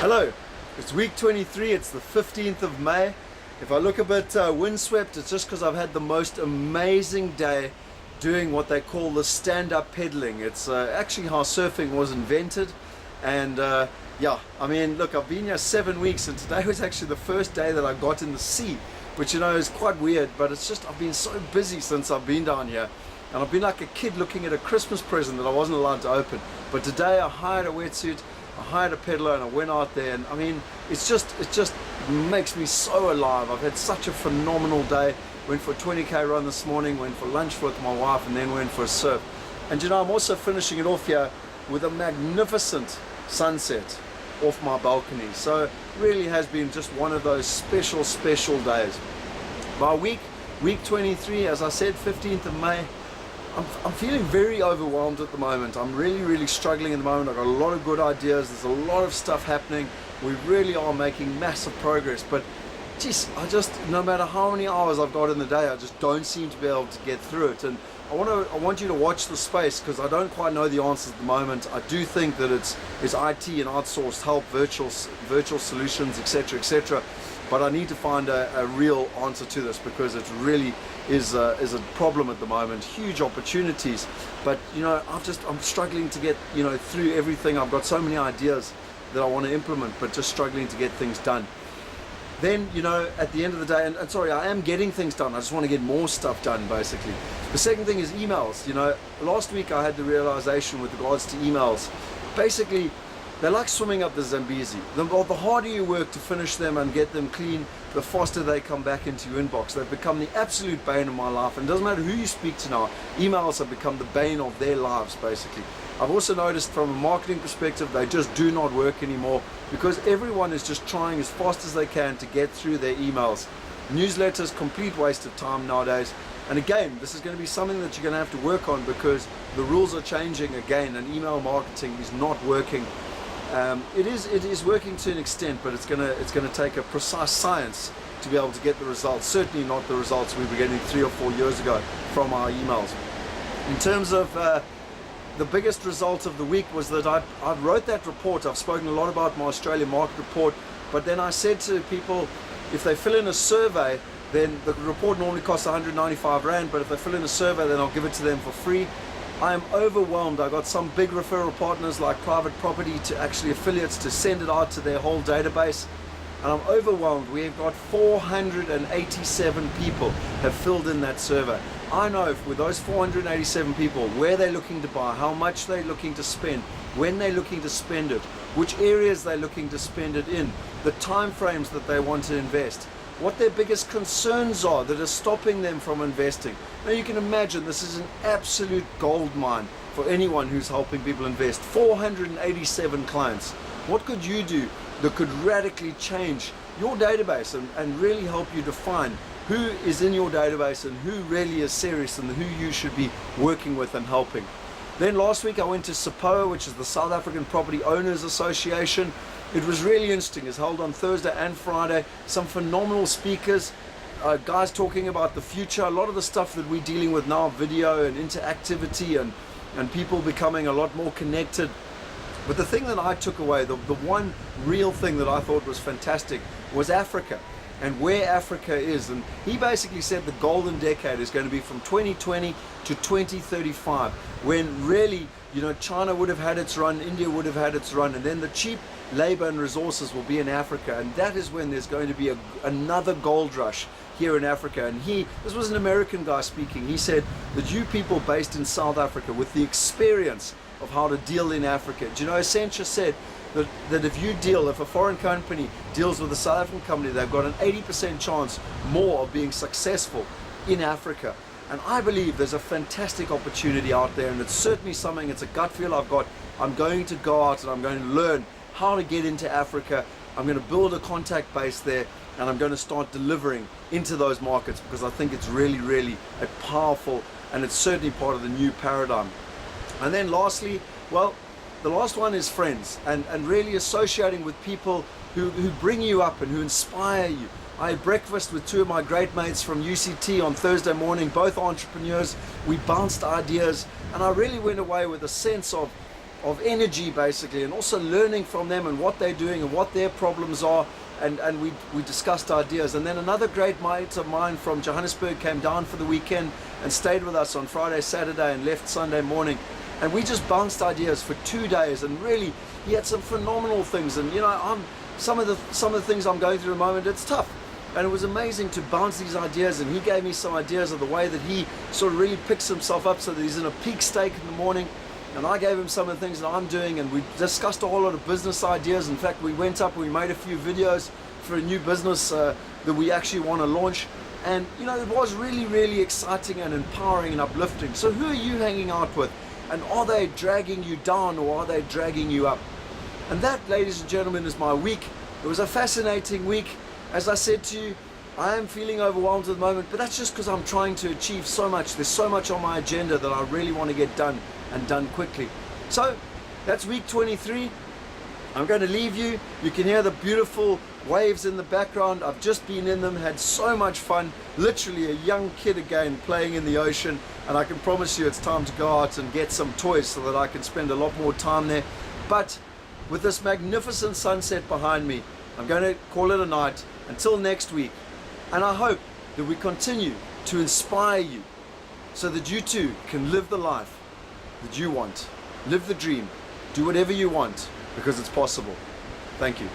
Hello, it's week 23, it's the 15th of May. If I look a bit windswept, it's just because I've had the most amazing day doing what they call the stand-up pedaling. It's actually how surfing was invented. And yeah, I mean, look, I've been here 7 weeks and today was actually the first day that I got in the sea, which, you know, is quite weird, but it's just I've been so busy since I've been down here. And I've been like a kid looking at a Christmas present that I wasn't allowed to open. But today I hired a wetsuit, I hired a peddler, and I went out there, and I mean, it just makes me so alive. I've had such a phenomenal day. Went for a 20k run this morning, went for lunch with my wife, and then went for a surf. And you know, I'm also finishing it off here with a magnificent sunset off my balcony. So it really has been just one of those special days. My week 23, as I said, 15th of May. I'm feeling very overwhelmed at the moment. I'm really struggling at the moment. I've got a lot of good ideas. There's a lot of stuff happening. We really are making massive progress, but geez, no matter how many hours I've got in the day, I just don't seem to be able to get through it. And I want you to watch the space, because I don't quite know the answers at the moment. I do think that it's IT and outsourced help, virtual solutions, etc. But I need to find a real answer to this, because it really is a problem at the moment. Huge opportunities, but you know, I'm struggling to get, you know, through everything. I've got so many ideas that I want to implement, but just struggling to get things done. Then, you know, at the end of the day, and sorry, I am getting things done. I just want to get more stuff done, basically. The second thing is emails. You know, last week I had the realization with regards to emails. Basically, they're like swimming up the Zambezi. The harder you work to finish them and get them clean, the faster they come back into your inbox. They've become the absolute bane of my life, and it doesn't matter who you speak to now, emails have become the bane of their lives, basically. I've also noticed from a marketing perspective, they just do not work anymore, because everyone is just trying as fast as they can to get through their emails. Newsletters, complete waste of time nowadays. And again, this is going to be something that you're going to have to work on, because the rules are changing again, and email marketing is not working. It is working to an extent, but it's gonna take a precise science to be able to get the results. Certainly not the results we were getting 3 or 4 years ago from our emails. In terms of the biggest result of the week was that I wrote that report. I've spoken a lot about my Australian market report, but then I said to people, if they fill in a survey, then the report normally costs 195 Rand, but if they fill in a survey, then I'll give it to them for free. I am overwhelmed. I got some big referral partners like Private Property, to actually affiliates, to send it out to their whole database, and I'm overwhelmed. We've got 487 people have filled in that survey. I know with those 487 people where they're looking to buy, how much they're looking to spend, when they're looking to spend it, which areas they're looking to spend it in, the time frames that they want to invest, what their biggest concerns are that are stopping them from investing. Now you can imagine this is an absolute gold mine for anyone who's helping people invest. 487 clients. What could you do that could radically change your database and really help you define who is in your database and who really is serious and who you should be working with and helping? Then last week I went to SAPOA, which is the South African Property Owners Association. It was really interesting. It's held on Thursday and Friday. Some phenomenal speakers, guys talking about the future, a lot of the stuff that we're dealing with now, video and interactivity and people becoming a lot more connected. But the thing that I took away, the one real thing that I thought was fantastic, was Africa and where Africa is. And he basically said the golden decade is going to be from 2020 to 2035, when really, you know, China would have had its run, India would have had its run, and then the cheap labor and resources will be in Africa, and that is when there's going to be another gold rush here in Africa. And this was an American guy speaking. He said that you people based in South Africa with the experience of how to deal in Africa. Do you know, Accenture said that if a foreign company deals with a South African company, they've got an 80% chance more of being successful in Africa. And I believe there's a fantastic opportunity out there, and it's certainly something, it's a gut feel I've got. I'm going to go out and I'm going to learn how to get into Africa. I'm going to build a contact base there, and I'm going to start delivering into those markets, because I think it's really a powerful, and it's certainly part of the new paradigm. And then lastly, well, the last one is friends, and really associating with people who bring you up and who inspire you. I had breakfast with 2 of my great mates from UCT on Thursday morning, both entrepreneurs. We bounced ideas, and I really went away with a sense of of energy basically, and also learning from them and what they're doing and what their problems are, and we discussed ideas. And then another great mate of mine from Johannesburg came down for the weekend and stayed with us on Friday, Saturday, and left Sunday morning, and we just bounced ideas for 2 days, and really he had some phenomenal things. And you know, some of the things I'm going through at the moment, it's tough. And it was amazing to bounce these ideas, and he gave me some ideas of the way that he sort of really picks himself up so that he's in a peak state in the morning. And I gave him some of the things that I'm doing, and we discussed a whole lot of business ideas. In fact, we went up and we made a few videos for a new business that we actually want to launch. And you know, it was really, really exciting and empowering and uplifting. So who are you hanging out with? And are they dragging you down, or are they dragging you up? And that, ladies and gentlemen, is my week. It was a fascinating week. As I said to you, I am feeling overwhelmed at the moment, but that's just because I'm trying to achieve so much. There's so much on my agenda that I really want to get done, and done quickly. So that's week 23. I'm going to leave you. You can hear the beautiful waves in the background. I've just been in them, had so much fun. Literally a young kid again playing in the ocean, and I can promise you it's time to go out and get some toys so that I can spend a lot more time there. But with this magnificent sunset behind me, I'm going to call it a night until next week. And I hope that we continue to inspire you so that you too can live the life that you want. Live the dream. Do whatever you want, because it's possible. Thank you.